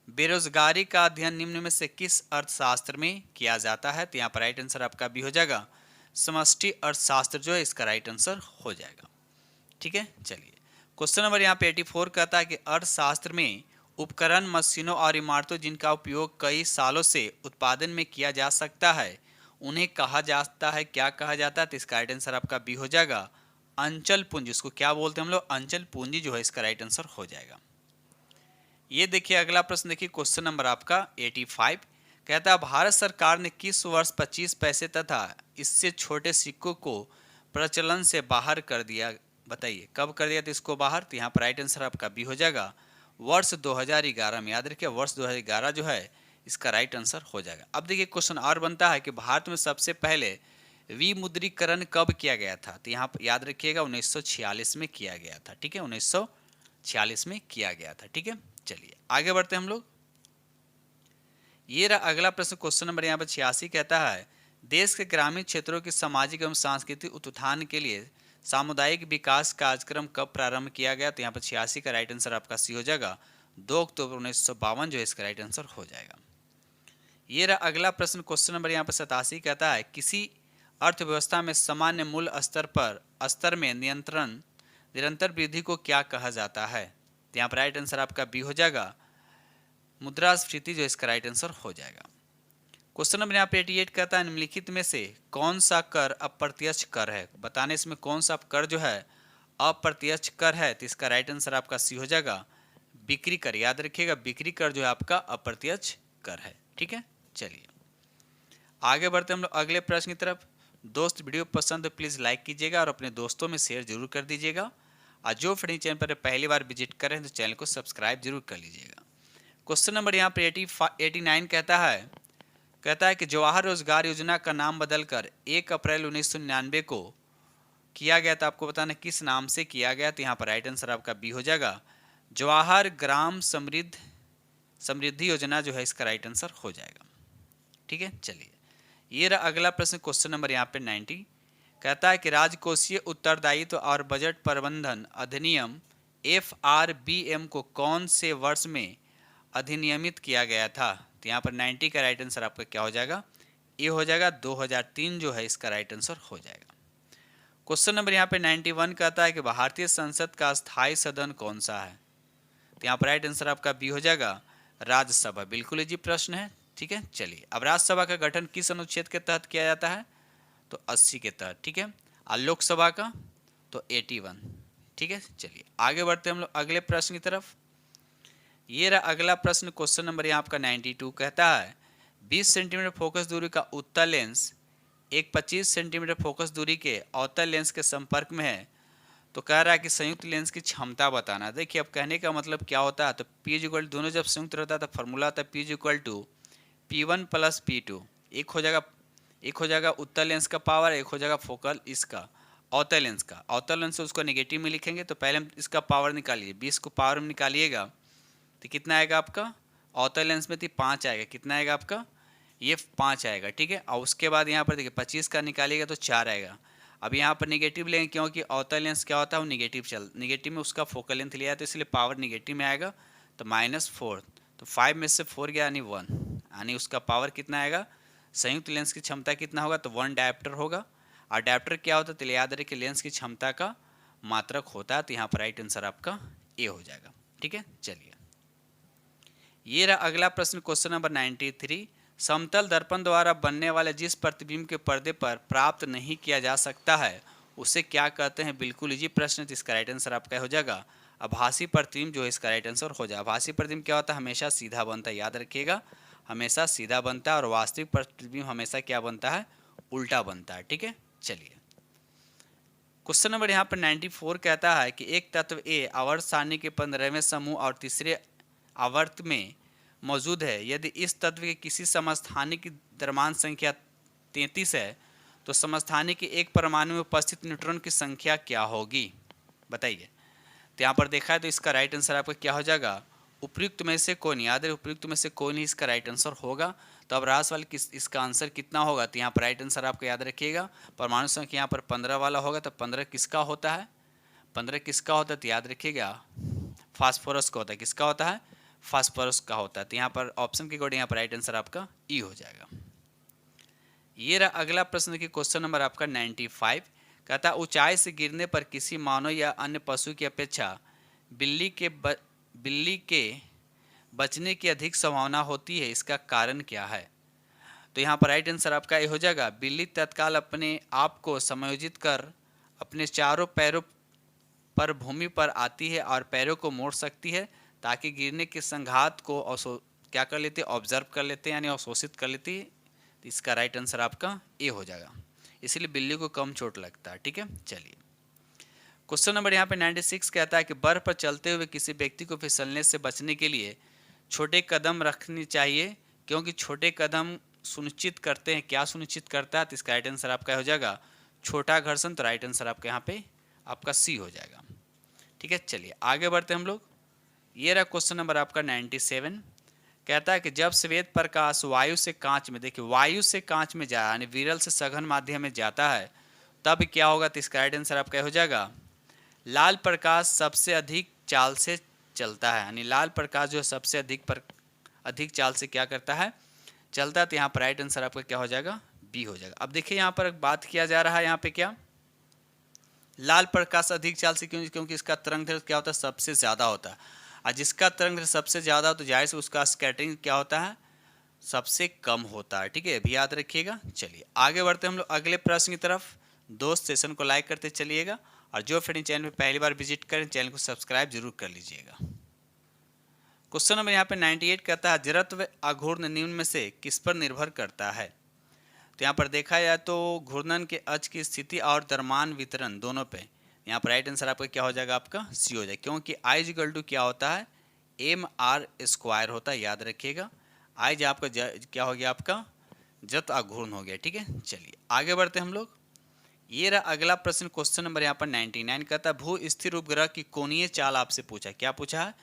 [SPEAKER 1] बेरोजगारी का अध्ययन निम्न में से किस अर्थशास्त्र में किया जाता है? तो यहाँ पर राइट आंसर आपका बी हो जाएगा समष्टि अर्थशास्त्र जो है इसका राइट आंसर हो जाएगा। ठीक है, चलिए क्वेश्चन नंबर यहाँ पे 84 कहता है कि अर्थशास्त्र में उपकरण मशीनों और इमारतों जिनका उपयोग कई सालों से उत्पादन में किया जा सकता है उन्हें कहा जाता है, क्या कहा जाता है? तो इसका राइट आंसर आपका बी हो जाएगा अंचल पूंजी। इसको क्या बोलते हैं हम लोग? अंचल पूंजी जो है इसका राइट आंसर हो जाएगा। ये देखिए अगला प्रश्न देखिए क्वेश्चन नंबर आपका 85 कहता है भारत सरकार ने किस वर्ष 25 पैसे तथा इससे छोटे सिक्कों को प्रचलन से बाहर कर दिया? बताइए कब कर दिया था इसको बाहर? तो यहाँ पर राइट आंसर आपका बी हो जाएगा वर्ष 2011 में। याद रखिए वर्ष 2011 जो है इसका राइट आंसर हो जाएगा। अब देखिए क्वेश्चन और बनता है कि भारत में सबसे पहले विमुद्रीकरण कब किया गया था? तो यहाँ पर याद रखिएगा 1946 में किया गया था। ठीक है, 1946 में किया गया था। ठीक है, चलिए आगे बढ़ते हैं हम लोग। ये रहा अगला प्रश्न क्वेश्चन नंबर यहाँ पर 86 कहता है देश के ग्रामीण क्षेत्रों के सामाजिक एवं सांस्कृतिक उत्थान के लिए सामुदायिक विकास कार्यक्रम कब प्रारंभ किया गया? तो यहाँ पर 86 का राइट आंसर आपका सी हो जाएगा 2 अक्टूबर 1952 जो है इसका राइट आंसर हो जाएगा। ये रहा अगला प्रश्न क्वेश्चन नंबर यहाँ पर 87 कहता है किसी अर्थव्यवस्था में सामान्य मूल्य स्तर में निरंतर वृद्धि को क्या कहा जाता है? तो यहाँ पर राइट आंसर आपका बी हो जाएगा मुद्रास्फीति जो इसका राइट आंसर हो जाएगा। क्वेश्चन नंबर यहाँ पे 88 कहता है निम्नलिखित में से कौन सा कर अप्रत्यक्ष कर है? बताने इसमें कौन सा कर जो है अप्रत्यक्ष कर है? तो इसका राइट आंसर आपका सी हो जाएगा बिक्री कर। याद रखिएगा बिक्री कर जो है आपका अप्रत्यक्ष कर है। ठीक है, चलिए आगे बढ़ते हम लोग अगले प्रश्न की तरफ। दोस्त वीडियो पसंद तो प्लीज़ लाइक कीजिएगा और अपने दोस्तों में शेयर जरूर कर दीजिएगा। और जो फ्रेंड चैनल पर पहली बार विजिट करें तो चैनल को सब्सक्राइब जरूर कर लीजिएगा। क्वेश्चन नंबर यहाँ पे 89 कहता है कि जवाहर रोजगार योजना का नाम बदलकर 1 अप्रैल 1999 को किया गया था। आपको बताना किस नाम से किया गया? तो यहाँ पर राइट आंसर आपका बी हो जाएगा जवाहर ग्राम समृद्धि योजना जो है इसका राइट आंसर हो जाएगा। ठीक है, चलिए ये रहा अगला प्रश्न क्वेश्चन नंबर यहाँ पे 90 कहता है कि राजकोषीय उत्तरदायित्व और बजट प्रबंधन अधिनियम FRBM को कौन से वर्ष में अधिनियमित किया गया था? तो यहाँ पर 90 का राइट आंसर आपका क्या हो जाएगा? ये हो जाएगा 2003 जो है इसका राइट आंसर हो जाएगा। क्वेश्चन नंबर यहाँ पे 91 कहता है कि भारतीय संसद का स्थायी सदन कौन सा है? तो यहाँ पर राइट आंसर आपका बी हो जाएगा राज्यसभा। बिल्कुल इजी प्रश्न है। ठीक है, चलिए अब राज्यसभा का गठन किस अनुच्छेद के तहत किया जाता है? तो 80 के तहत। ठीक है, और लोकसभा का तो 81। ठीक है, चलिए आगे बढ़ते हैं हम लोग अगले प्रश्न की तरफ। ये रहा अगला प्रश्न क्वेश्चन नंबर यहाँ आपका 92 कहता है 20 सेंटीमीटर फोकस दूरी का उत्तल लेंस एक 25 सेंटीमीटर फोकस दूरी के अवतल लेंस के संपर्क में है तो कह रहा है कि संयुक्त लेंस की क्षमता बताना। देखिए अब कहने का मतलब क्या होता है, तो P इक्वल दोनों जब संयुक्त रहता है तो फॉर्मूला होता है P equal to P1 plus P2। एक हो जाएगा उत्तल लेंस का पावर, एक हो जाएगा फोकल इसका अवतल लेंस का। अवतल लेंस उसको नेगेटिव में लिखेंगे, तो पहले हम इसका पावर निकालिए, 20 को पावर में निकालिएगा तो कितना आएगा आपका, अवतल लेंस में थी 5 आएगा, कितना आएगा आपका ये 5 आएगा, ठीक है। और उसके बाद यहाँ पर देखिए 25 का निकालिएगा तो 4 आएगा। अब यहाँ पर नेगेटिव लेंगे क्योंकि अवतल लेंस क्या होता है वो नेगेटिव में उसका फोकल लेंथ लिया है, तो इसलिए पावर नेगेटिव में आएगा, तो -4। तो 5 में से 4 गया यानी 1, यानी उसका पावर कितना आएगा, संयुक्त लेंस की क्षमता कितना होगा, तो 1 डायप्टर होगा। और डायप्टर क्या होता है, तो याद रखिए लेंस की क्षमता का मात्रक होता है, तो यहाँ पर राइट आंसर आपका ए हो जाएगा, ठीक है। चलिए ये रहा अगला प्रश्न, क्वेश्चन नंबर 93। समतल दर्पण द्वारा बनने वाले जिस प्रतिबिंब के पर्दे पर प्राप्त नहीं किया जा सकता है उसे क्या कहते हैं। बिल्कुल इजी प्रश्न, तो इसका राइट आंसर आपका हो जाएगा आभासी प्रतिबिंब, जो है इसका राइट आंसर हो जाए। आभासी प्रतिबिंब क्या होता है, हमेशा सीधा बनता है, याद रखिएगा हमेशा सीधा बनता है, और वास्तविक प्रतिबिंब हमेशा क्या बनता है, उल्टा बनता है, ठीक है। चलिए क्वेश्चन नंबर यहाँ पर 94 कहता है कि एक तत्व ए आवर्त सारणी के 15वें समूह और तीसरे आवर्त में मौजूद है। यदि इस तत्व के किसी समस्थानिक की द्रव्यमान संख्या 33 है तो समस्थानिक के एक परमाणु में उपस्थित न्यूट्रॉन की संख्या क्या होगी, बताइए। तो यहाँ पर देखा है तो इसका राइट आंसर आपका क्या हो जाएगा, उपयुक्त में से कोई नहीं, याद रहे उपयुक्त में से कोई नहीं इसका राइट आंसर होगा। तो अब रास वाले इसका आंसर कितना होगा, तो यहाँ पर राइट आंसर आपको याद रखिएगा परमाणु संख्या यहाँ पर 15 वाला होगा, तो 15 किसका होता है, 15 किसका होता है, तो याद रखिएगा फास्फोरस का होता है, किसका होता है, फास्फोरस का होता है। तो यहाँ पर ऑप्शन के अकॉर्डिंग यहाँ पर राइट आंसर आपका ई हो जाएगा। ये रहा अगला प्रश्न की क्वेश्चन नंबर आपका 95 कहता है ऊंचाई से गिरने पर किसी मानव या अन्य पशु की अपेक्षा बिल्ली के बचने की अधिक संभावना होती है, इसका कारण क्या है। तो यहाँ पर राइट आंसर आपका ये हो जाएगा, बिल्ली तत्काल अपने आप को समायोजित कर अपने चारों पैरों पर भूमि पर आती है और पैरों को मोड़ सकती है ताकि गिरने के संघात को क्या कर लेते हैं, ऑब्जर्व कर लेते हैं, यानी अवशोषित कर लेती है। तो इसका राइट आंसर आपका ए हो जाएगा, इसलिए बिल्ली को कम चोट लगता है, ठीक है। चलिए क्वेश्चन नंबर यहाँ पे 96 कहता है कि बर्फ पर चलते हुए किसी व्यक्ति को फिसलने से बचने के लिए छोटे कदम रखनी चाहिए, क्योंकि छोटे कदम सुनिश्चित करते हैं, क्या सुनिश्चित करता है, तो इसका राइट आंसर आपका हो जाएगा छोटा घर्षण। तो राइट आंसर आपका यहाँ पे आपका सी हो जाएगा, ठीक है। चलिए आगे बढ़ते हम लोग। ये रहा क्वेश्चन नंबर आपका 97 कहता है कि जब श्वेत प्रकाश वायु से कांच में, देखिए वायु से कांच में जाए यानी विरल से सघन माध्यम में जाता है तब क्या होगा, तो इसका राइट आंसर आपका हो जाएगा लाल प्रकाश सबसे अधिक चाल से चलता है, यानी लाल प्रकाश जो है सबसे अधिक चाल से क्या करता है, चलता है। तो यहाँ पर राइट आंसर आपका क्या हो जाएगा, बी हो जाएगा। अब देखिए यहाँ पर बात किया जा रहा है यहाँ पे क्या, लाल प्रकाश अधिक चाल से क्यों, क्योंकि इसका तरंग क्या होता है, सबसे ज़्यादा होता है, और जिसका तरंग सबसे ज़्यादा हो तो जाहिर से उसका स्कैटरिंग क्या होता है, सबसे कम होता है, ठीक है, भी याद रखिएगा। चलिए आगे बढ़ते हम लोग अगले प्रश्न की तरफ। दोस्त सेशन को लाइक करते चलिएगा, और जो फ्रेंड चैनल पे पहली बार विजिट करें चैनल को सब्सक्राइब जरूर कर लीजिएगा। क्वेश्चन नंबर यहाँ पे 98 कहता है जड़त्व आघूर्ण निम्न में से किस पर निर्भर करता है। तो यहाँ पर देखा जाए तो घूर्णन के अक्ष की स्थिति और द्रव्यमान वितरण दोनों पे, यहाँ पर राइट आंसर आपका क्या हो जाएगा, आपका सी हो जाएगा, क्योंकि आई इक्वल टू क्या होता है, mr² होता है, याद रखिएगा। आई जो आपका क्या हो गया, आपका जत आघूर्ण हो गया, ठीक है। चलिए आगे बढ़ते हम लोग। ये रहा अगला प्रश्न क्वेश्चन नंबर यहाँ पर 99 कहता है भू स्थिर उपग्रह की कोणीय चाल आपसे पूछा, क्या पूछा है,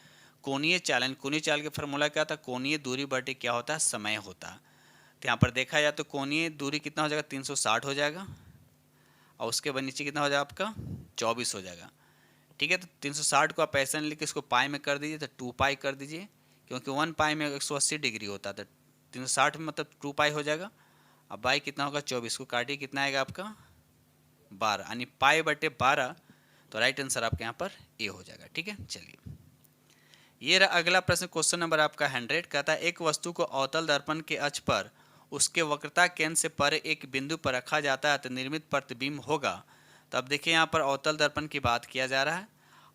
[SPEAKER 1] कोणीय चाल। कोणीय चाल के फॉर्मूला क्या था, कोणीय दूरी बटे क्या होता है, समय होता है। तो यहाँ पर देखा जाए तो कोणीय दूरी कितना हो जाएगा, 360 हो जाएगा, और उसके बाद नीचे कितना हो जाएगा आपका 24 हो जाएगा, ठीक है। तो 360 को आप ऐसे लिख के इसको पाई में कर दीजिए, तो 2 पाई कर दीजिए, क्योंकि 1 पाई में 180 डिग्री होता है, तो 360 में मतलब 2 पाई हो जाएगा। अब बाई कितना होगा 24 को काटिए, कितना आएगा आपका 12, यानी पाई बटे 12। तो राइट आंसर आपके यहाँ पर ए हो जाएगा, ठीक है। चलिए ये रहा अगला प्रश्न क्वेश्चन नंबर आपका 100 कहता है एक वस्तु को अवतल दर्पण के अक्ष पर उसके वक्रता केंद्र से परे एक बिंदु पर रखा जाता है तो निर्मित प्रतिबिंब होगा। तो अब देखिए यहाँ पर अवतल दर्पण की बात किया जा रहा है,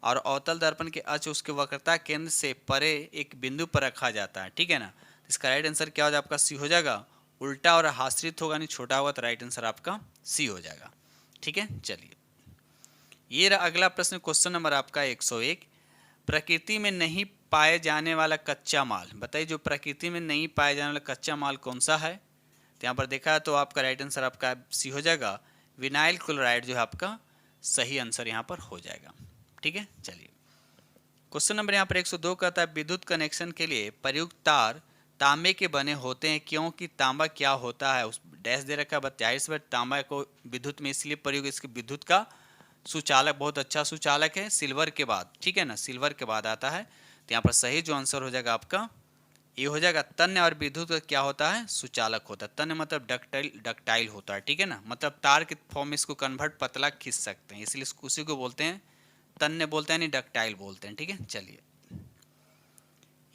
[SPEAKER 1] और अवतल दर्पण के अक्ष उसके वक्रता केंद्र से परे एक बिंदु पर रखा जाता है, ठीक है ना। इसका राइट आंसर क्या हो जाएगा, आपका सी हो जाएगा, उल्टा और आश्रित होगा, नहीं छोटा होगा, तो राइट आंसर आपका सी हो जाएगा, ठीक है। चलिए ये रहा अगला प्रश्न, क्वेश्चन नंबर आपका 101। प्रकृति में नहीं पाए जाने वाला कच्चा माल, बताइए जो प्रकृति में नहीं पाए जाने वाला कच्चा माल कौन सा है। तो यहाँ पर देखा है तो आपका राइट आंसर आपका सी हो जाएगा, विनाइल क्लोराइड जो है आपका सही आंसर यहाँ पर हो जाएगा। ठीक है, चलिए क्वेश्चन नंबर यहाँ पर 102 कहता है विद्युत कनेक्शन के लिए प्रयुक्त तार तांबे के बने होते हैं क्योंकि तांबा क्या होता है, उस डैश दे रखा है 22 बार। तांबा को विद्युत में इसलिए प्रयोग, इसके विद्युत का सुचालक, बहुत अच्छा सुचालक है सिल्वर के बाद, ठीक है ना, सिल्वर के बाद आता है। तो यहाँ पर सही जो आंसर हो जाएगा आपका ये हो जाएगा। तन्य और विद्युत का क्या होता है, सुचालक होता है। तन्य मतलब डक्टाइल होता है, ठीक है ना, मतलब तार के फॉर्म में इसको कन्वर्ट पतला खींच सकते हैं, इसलिए उसी को बोलते हैं तन्य बोलते हैं, नहीं डक्टाइल बोलते हैं। ठीक है, चलिए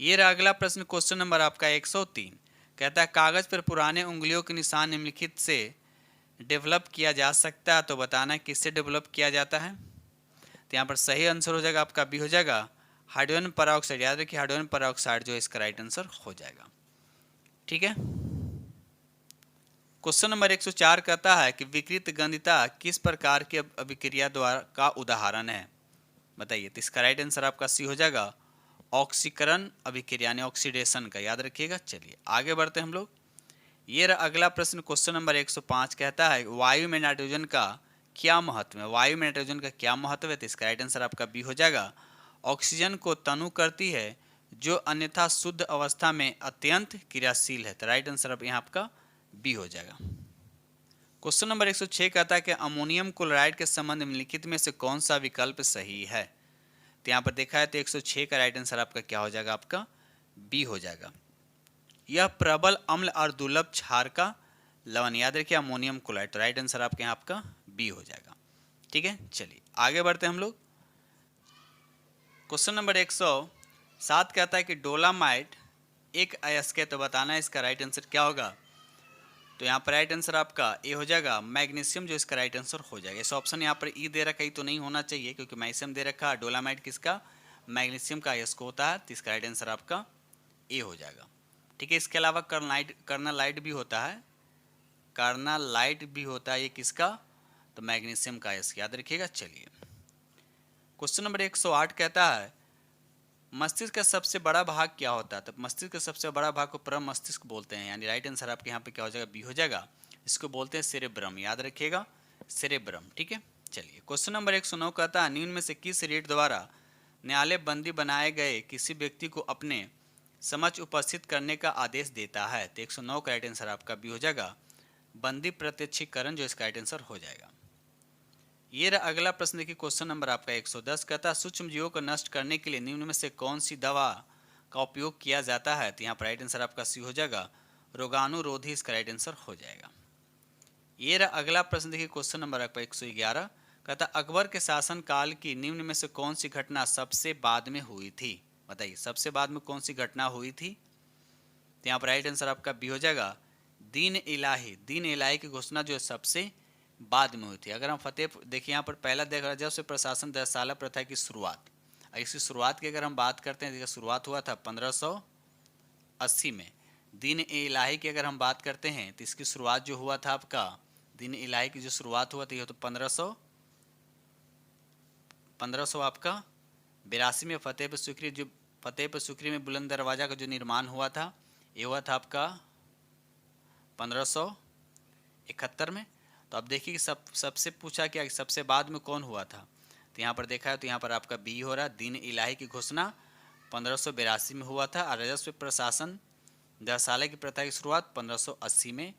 [SPEAKER 1] ये रहा अगला प्रश्न, क्वेश्चन नंबर आपका 103 कहता है कागज पर पुराने उंगलियों के निशान निम्नलिखित से डेवलप किया जा सकता है, तो बताना किससे डेवलप किया जाता है। तो यहाँ पर सही आंसर हो जाएगा आपका बी हो जाएगा, हाइड्रोजन परऑक्साइड। याद रखिए हाइड्रोजन परऑक्साइड जो है इसका राइट आंसर हो जाएगा। ठीक है, क्वेश्चन नंबर 104 कहता है कि विकृत गंधिता किस प्रकार की अभिक्रिया द्वारा का उदाहरण है, बताइए। तो इसका राइट आंसर आपका सी हो जाएगा, ऑक्सीकरण अभिक्रिया यानी ऑक्सीडेशन का, याद रखिएगा। चलिए आगे बढ़ते हैं हम लोग। ये रहा अगला प्रश्न, क्वेश्चन नंबर 105 कहता है वायु में नाइट्रोजन का क्या महत्व है, वायु में नाइट्रोजन का क्या महत्व है। तो इसका राइट आंसर आपका बी हो जाएगा, ऑक्सीजन को तनु करती है जो अन्यथा शुद्ध अवस्था में अत्यंत क्रियाशील है। तो राइट आंसर अब यहाँ आपका बी हो जाएगा। क्वेश्चन नंबर 106 कहता है कि अमोनियम क्लोराइड के संबंध में निम्नलिखित में से कौन सा विकल्प सही है। तो यहाँ पर देखा है तो 106 का राइट आंसर आपका क्या हो जाएगा, आपका बी हो जाएगा। यह प्रबल अम्ल और दुर्लभ क्षार का लवण, याद रखिए अमोनियम क्लोराइड। तो राइट आंसर आपके यहाँ आपका बी हो जाएगा। ठीक है, चलिए आगे बढ़ते हैं हम लोग। क्वेश्चन नंबर 107 कहता है कि डोलामाइट एक अयस्क है, तो बताना है इसका राइट आंसर क्या होगा। तो यहाँ पर राइट आंसर आपका ए हो जाएगा, मैग्नीशियम जो इसका राइट आंसर हो जाएगा। इस ऑप्शन यहाँ पर ई दे रखा है तो नहीं होना चाहिए क्योंकि मैग्नीशियम दे रखा है, डोलामाइट किसका, मैग्नीशियम का अयस्क होता है। तो इसका राइट आंसर आपका ए हो जाएगा। ठीक है, इसके अलावा कर्नालाइट भी होता है, कर्नालाइट भी होता है, ये किसका, तो मैग्नीशियम का अयस्क, याद रखिएगा। चलिए क्वेश्चन नंबर 108 कहता है मस्तिष्क का सबसे बड़ा भाग क्या होता है। तो मस्तिष्क का सबसे बड़ा भाग को परम मस्तिष्क बोलते हैं, यानी राइट आंसर आपके यहाँ पे क्या हो जाएगा, बी हो जाएगा। इसको बोलते हैं सेरेब्रम, याद रखिएगा सेरेब्रम। ठीक है, चलिए क्वेश्चन नंबर 109 कहता है निम्न में से किस रीढ़ द्वारा न्यायालय बंदी बनाए गए किसी व्यक्ति को अपने समक्ष उपस्थित करने का आदेश देता है। तो 109 का राइट आंसर आपका बी हो जाएगा, बंदी प्रत्यक्षीकरण जो इसका राइट आंसर हो जाएगा। ये रहा अगला प्रश्न देखिए, क्वेश्चन नंबर आपका 110 कहता है सूक्ष्म जीवों को नष्ट करने के लिए निम्न में से कौन सी दवा का उपयोग किया जाता है। तो यहाँ पर राइट आंसर आपका सी हो जाएगा, रोगाणुरोधी इसका राइट आंसर हो जाएगा। ये रहा अगला प्रश्न देखिए, क्वेश्चन नंबर आपका 111 कहता अकबर के शासन काल की निम्न में से कौन सी घटना सबसे बाद में हुई थी, बताइए सबसे बाद में कौन सी घटना हुई थी। तो यहाँ पर राइट आंसर आपका बी हो जाएगा, दीन इलाही की घोषणा जो सबसे बाद में हुई थी। अगर हम फतेह देखिए यहाँ पर पहला देख रहा जब से प्रशासन 10 साला प्रथा की शुरुआत, इसकी शुरुआत की अगर हम बात करते हैं, शुरुआत हुआ था 1580 में। दीन इलाही की अगर हम बात करते हैं तो इसकी शुरुआत जो हुआ था आपका, दीन इलाही की जो शुरुआत हुआ था तो 1582 आपका 82 में फतेहपुर सीकरी में बुलंद दरवाजा का जो निर्माण हुआ था, ये हुआ था आपका 1571 में। तो अब देखिए सबसे पूछा क्या सबसे बाद में कौन हुआ था, तो यहाँ पर देखा है तो यहाँ पर आपका बी हो रहा है, दीन इलाही की घोषणा 1582 में हुआ था और राजस्व प्रशासन 10 साल की प्रथा की शुरुआत 1580 में,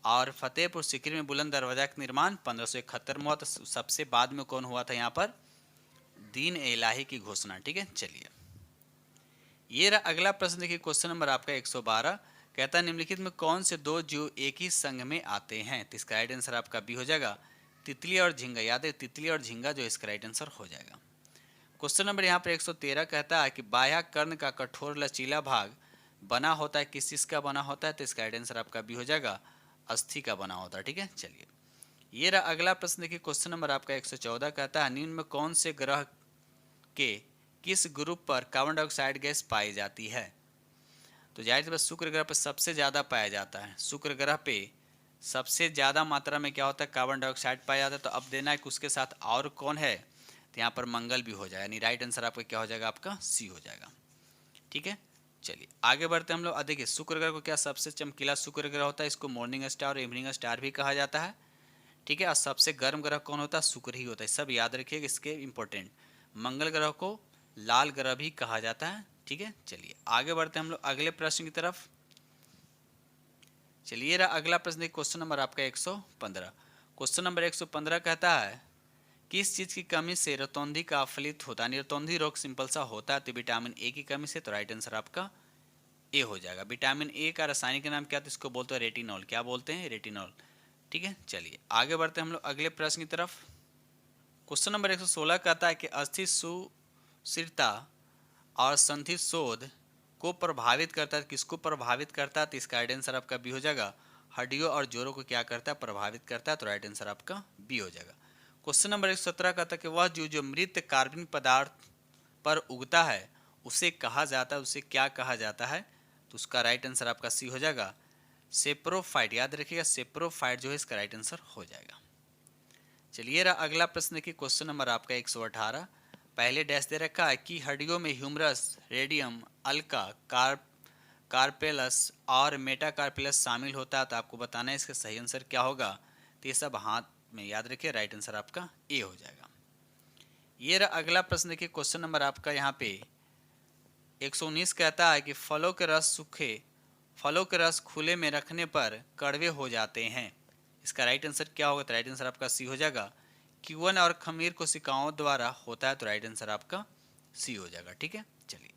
[SPEAKER 1] और फतेहपुर सीकरी में बुलंद दरवाजा का निर्माण 1571 में हुआ। तो सबसे बाद में कौन हुआ था यहाँ पर, दीन इलाही की घोषणा। ठीक है, चलिए ये रहा अगला प्रश्न देखिए, क्वेश्चन नंबर आपका 112 कहता है निम्नलिखित में कौन से दो जीव एक ही संघ में आते हैं। तो इसका राइट आंसर आपका बी हो जाएगा, तितली और झींगा। याद है तितली और झींगा जो इसका राइट आंसर हो जाएगा। क्वेश्चन नंबर यहाँ पर 113 कहता है कि बाह्य कर्ण का कठोर लचीला भाग बना होता है किस चीज का बना होता है। तो इसका राइट आंसर आपका बी हो जाएगा, अस्थि का बना होता है। ठीक है, चलिए ये रहा अगला प्रश्न देखिए, क्वेश्चन नंबर आपका 114 कहता है निम्न में कौन से ग्रह के किस ग्रुप पर कार्बन डाइऑक्साइड गैस पाई जाती है। तो जाहिर सी शुक्र ग्रह पर सबसे ज़्यादा पाया जाता है, शुक्र ग्रह पे सबसे ज़्यादा मात्रा में क्या होता है कार्बन डाइऑक्साइड पाया जाता है। तो अब देना है कि उसके साथ और कौन है, तो यहाँ पर मंगल भी हो जाएगा, यानी राइट आंसर आपका क्या हो जाएगा, आपका सी हो जाएगा। ठीक है, चलिए आगे बढ़ते हैं हम लोग। देखिए शुक्र ग्रह को क्या सबसे चमकीला शुक्र ग्रह होता है, इसको मॉर्निंग स्टार और इवनिंग स्टार भी कहा जाता है। ठीक है, और सबसे गर्म ग्रह कौन होता है, शुक्र ही होता है, सब याद रखिएगा इसके इंपॉर्टेंट। मंगल ग्रह को लाल ग्रह भी कहा जाता है। ठीक है, चलिए आगे बढ़ते हैं हम लोग अगले प्रश्न की तरफ। चलिए रहा अगला प्रश्न, क्वेश्चन नंबर आपका 115। क्वेश्चन नंबर 115 कहता है किस चीज़ की कमी से रतौंधी का फलित होता है, रतौंधी रोग सिंपल सा होता है, तो विटामिन ए की कमी से, तो राइट आंसर आपका ए हो जाएगा। विटामिन ए का रासायनिक नाम क्या, तो इसको बोलते हैं रेटिनॉल। क्या बोलते हैं, रेटिनॉल। ठीक है, चलिए आगे बढ़ते हैं हम लोग अगले प्रश्न की तरफ। क्वेश्चन नंबर 116 कहता है कि अस्थि सुस्थिरता और संधि शोध को प्रभावित करता है, किसको प्रभावित करता है, तो इसका राइट आंसर आपका बी हो जाएगा। हड्डियों और जोड़ों को क्या करता है, प्रभावित करता है, तो राइट आंसर आपका बी हो जाएगा। क्वेश्चन नंबर 117 कहता है कि वह जो मृत कार्बनिक पदार्थ पर उगता है उसे कहा जाता है, उसे क्या कहा जाता है, तो उसका राइट आंसर आपका सी हो जाएगा, सेप्रोफाइट। याद रखिएगा सेप्रोफाइट जो है इसका राइट आंसर हो जाएगा। चलिए रहा अगला प्रश्न देखिए, क्वेश्चन नंबर आपका 118। पहले डैश दे रखा है कि हड्डियों में ह्यूमरस, रेडियम, अल्का, कार्पेलस और मेटाकार्पेलस शामिल होता है, तो आपको बताना है इसका सही आंसर क्या होगा, तो ये सब हाथ में याद रखिए, राइट आंसर आपका ए हो जाएगा। ये रहा अगला प्रश्न देखिए, क्वेश्चन नंबर आपका यहाँ पे 119 कहता है कि फलों के रस खुले में रखने पर कड़वे हो जाते हैं, इसका राइट आंसर क्या होगा, तो राइट आंसर आपका सी हो जाएगा। क्यून और खमीर कोशिकाओं द्वारा होता है, तो राइट आंसर आपका सी हो जाएगा। ठीक है, चलिए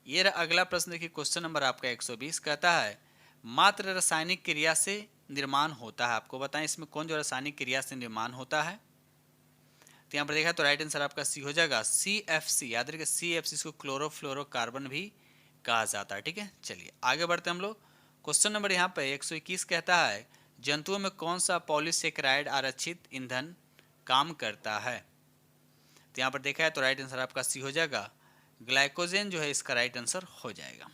[SPEAKER 1] ये रहा अगला प्रश्न देखिए, क्वेश्चन नंबर आपका 120 कहता है मात्र रासायनिक क्रिया से निर्माण होता है, आपको बताएं इसमें कौन जो रासायनिक क्रिया से निर्माण होता है, तो यहाँ पर देखा तो राइट आंसर आपका सी हो जाएगा, CFC। याद रखिए CFC इसको क्लोरोफ्लोरोकार्बन भी कहा जाता है। ठीक है, चलिए आगे बढ़ते हैं हम लोग। क्वेश्चन नंबर यहाँ पे 121 कहता है जंतुओं में कौन सा पॉलीसेकेराइड आरक्षित ईंधन काम करता है, तो यहाँ पर देखा है तो राइट आंसर आपका सी हो जाएगा, ग्लाइकोजेन जो है इसका राइट आंसर हो जाएगा।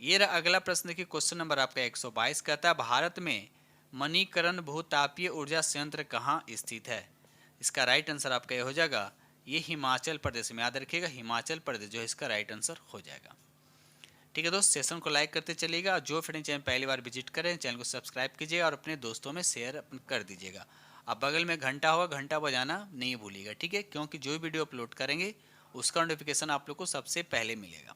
[SPEAKER 1] ये रहा अगला प्रश्न देखिए, क्वेश्चन नंबर आपका 122 कहता है भारत में मणिकरण भूतापीय ऊर्जा संयंत्र कहाँ स्थित है, इसका राइट आंसर आपका ये हो जाएगा, ये हिमाचल प्रदेश में। याद रखिएगा हिमाचल प्रदेश जो है इसका राइट आंसर हो जाएगा। ठीक है दोस्त, सेशन को लाइक करते चलिएगा, जो फ्रेंड चैनल पहली बार विजिट करें चैनल को सब्सक्राइब कीजिएगा और अपने दोस्तों में शेयर कर दीजिएगा। अब बगल में घंटा होगा, घंटा बजाना नहीं भूलिएगा। ठीक है, क्योंकि जो वीडियो अपलोड करेंगे उसका नोटिफिकेशन आप लोग को सबसे पहले मिलेगा।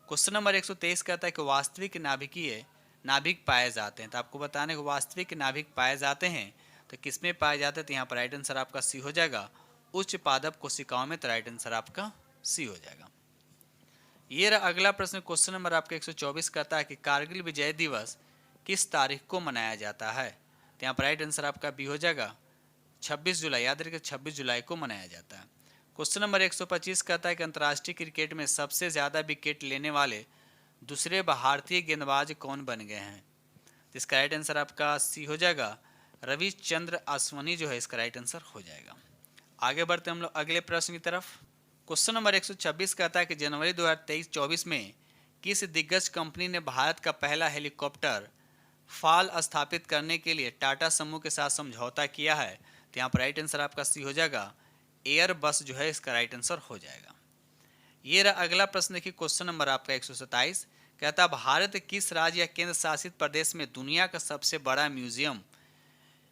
[SPEAKER 1] क्वेश्चन नंबर 123 कहता है कि वास्तविक नाभिक पाए जाते हैं, तो आपको बताने कि वास्तविक नाभिक पाए जाते हैं तो किसमें पाए जाते हैं, तो यहाँ पर राइट आंसर आपका सी हो जाएगा, उच्च पादप कोशिकाओं में, तो राइट आंसर आपका सी हो जाएगा। ये रहा अगला प्रश्न, क्वेश्चन नंबर आपका 124 कहता है कि कारगिल विजय दिवस किस तारीख को मनाया जाता है, तो यहाँ पर राइट आंसर आपका बी हो जाएगा, 26 जुलाई। याद रखिए 26 जुलाई को मनाया जाता है। क्वेश्चन नंबर 125 कहता है कि अंतर्राष्ट्रीय क्रिकेट में सबसे ज़्यादा विकेट लेने वाले दूसरे भारतीय गेंदबाज कौन बन गए हैं, तो इसका राइट आंसर आपका सी हो जाएगा, रविचंद्र अश्विनी जो है इसका राइट आंसर हो जाएगा। आगे बढ़ते हम लोग अगले प्रश्न की तरफ। क्वेश्चन नंबर 126 कहता है कि जनवरी 2023-24 में किस दिग्गज कंपनी ने भारत का पहला हेलीकॉप्टर फाल स्थापित करने के लिए टाटा समूह के साथ समझौता किया है, तो यहाँ पर राइट आंसर आपका सी हो जाएगा, एयर बस जो है इसका राइट आंसर हो जाएगा। ये रहा अगला प्रश्न देखिए, क्वेश्चन नंबर आपका 127 कहता है भारत किस राज्य या केंद्र शासित प्रदेश में दुनिया का सबसे बड़ा म्यूजियम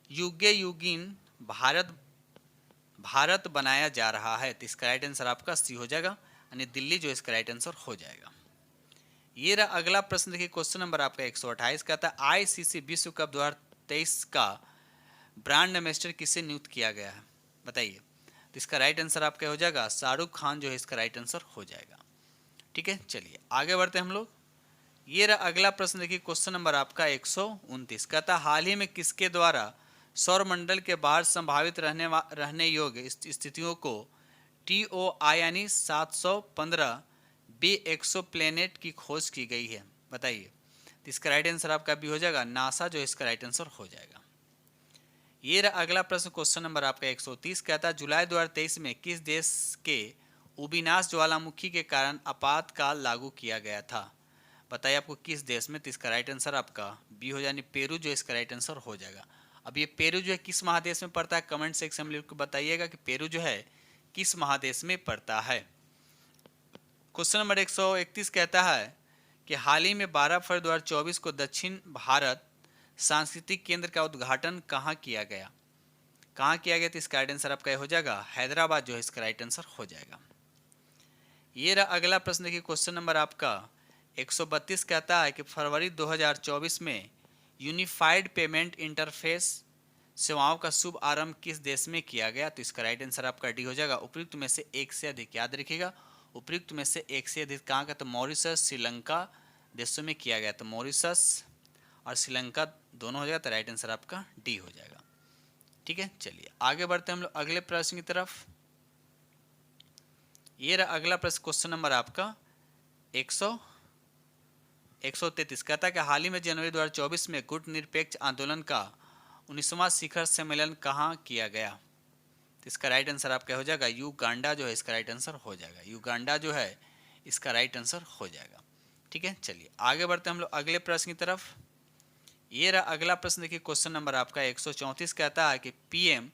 [SPEAKER 1] युगे युगीन भारत बनाया जा रहा है, तो इसका राइट आंसर आपका सी हो जाएगा, यानी दिल्ली जो इसका राइट आंसर हो जाएगा। ये रहा अगला प्रश्न देखिए, क्वेश्चन नंबर आपका 128 कहता है ICC विश्व कप 2023 का ब्रांड एम्बेसडर किसे नियुक्त किया गया है, बताइए, तो इसका राइट आंसर आपका हो जाएगा, शाहरुख खान जो है इसका राइट आंसर हो जाएगा। ठीक है, चलिए आगे बढ़ते हैं हम लोग। ये रहा अगला प्रश्न देखिए, क्वेश्चन नंबर आपका 129 कहता हाल ही में किसके द्वारा सौरमंडल के बाहर संभावित रहने योग्य स्थितियों को TOI यानी 715 बी एक्सोप्लैनेट की खोज की गई है, बताइए, तो इसका राइट आंसर आपका भी हो जाएगा, नासा जो इसका राइट आंसर हो जाएगा। ये रहा अगला प्रश्न, क्वेश्चन नंबर आपका 130 कहता है जुलाई 2023 में किस देश के उबिनास ज्वालामुखी के कारण आपातकाल लागू किया गया था, बताइए आपको किस देश में, तो इसका राइट आंसर आपका बी हो जाए, पेरू जो इसका राइट आंसर हो जाएगा। अब ये पेरू जो है किस महादेश में पड़ता है, कमेंट सेक्शन में लिख के बताइएगा कि पेरू जो है किस महादेश में पड़ता है? क्वेश्चन नंबर 131 कहता है कि हाल ही में 12 फरवरी 2024 को दक्षिण भारत सांस्कृतिक केंद्र का उद्घाटन कहाँ किया गया? कहाँ किया गया? तो इसका राइट आंसर आपका हो जाएगा हैदराबाद जो है इसका राइट आंसर हो जाएगा। ये रहा अगला प्रश्न। देखिए क्वेश्चन नंबर आपका 132 कहता है कि फरवरी 2024 में यूनिफाइड पेमेंट इंटरफेस सेवाओं का शुभ आरंभ किस देश में किया गया? तो इसका राइट आंसर आपका डी हो जाएगा। उपयुक्त में से एक से अधिक, याद रखिएगा उपयुक्त में से एक से अधिक कहाँ का? तो मॉरिशस, श्रीलंका देशों में किया गया। तो मॉरिशस और श्रीलंका दोनों हो जाएगा। तो राइट आंसर आपका डी हो जाएगा। ठीक है, चलिए आगे बढ़ते हैं हम लोग अगले प्रश्न की तरफ। ये रहा अगला प्रश्न। क्वेश्चन नंबर आपका 133 कहता है कि हाल ही में जनवरी 2024 में गुट निरपेक्ष आंदोलन का 19वां शिखर सम्मेलन कहाँ किया गया? तो इसका राइट आंसर आपका हो जाएगा युगांडा जो है इसका राइट आंसर हो जाएगा। युगांडा जो है इसका राइट आंसर हो जाएगा। ठीक है, चलिए आगे बढ़ते हैं हम लोग अगले प्रश्न की तरफ। ये रहा अगला प्रश्न। देखिए क्वेश्चन नंबर आपका 134 कहता है कि पीएम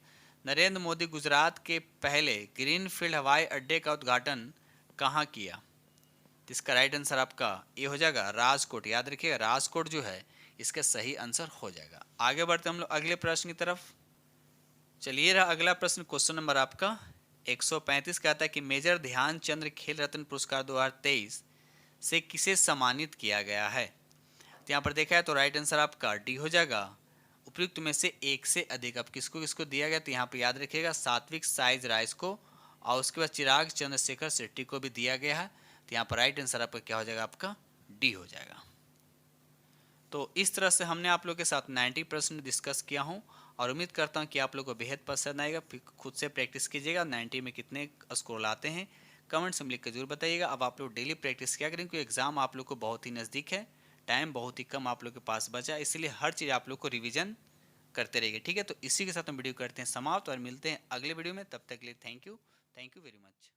[SPEAKER 1] नरेंद्र मोदी गुजरात के पहले ग्रीनफील्ड हवाई अड्डे का उद्घाटन कहाँ किया? तो इसका राइट आंसर आपका ये हो जाएगा राजकोट। याद रखिएगा राजकोट जो है इसका सही आंसर हो जाएगा। आगे बढ़ते हम लोग अगले प्रश्न की तरफ। चलिए रहा अगला प्रश्न। क्वेश्चन नंबर आपका 135 कहता है कि मेजर ध्यानचंद खेल रत्न पुरस्कार 2023 से किसे सम्मानित किया गया है? तो यहाँ पर देखा है तो राइट आंसर आपका डी हो जाएगा उपयुक्त में से एक से अधिक। अब किसको किसको दिया गया? तो यहाँ पर याद रखिएगा सात्विक साइज राइस को और उसके बाद चिराग चंद्रशेखर शेट्टी को भी दिया गया है। तो यहाँ पर राइट आंसर आपका क्या हो जाएगा? आपका डी हो जाएगा। तो इस तरह से हमने आप लोग के साथ 90% डिस्कस किया हूँ और उम्मीद करता हूँ कि आप लोग को बेहद पसंद आएगा। फिर खुद से प्रैक्टिस कीजिएगा। 90 में कितने स्कोर लाते हैं कमेंट्स में लिख कर जरूर बताइएगा। अब आप लोग डेली प्रैक्टिस क्या करें क्योंकि एग्जाम आप लोग को बहुत ही नज़दीक है, टाइम बहुत ही कम आप लोग के पास बचा, इसलिए हर चीज़ आप लोग को रिविजन करते रहिए। ठीक है, तो इसी के साथ हम वीडियो करते हैं समाप्त और मिलते हैं अगले वीडियो में। तब तक के लिए थैंक यू वेरी मच।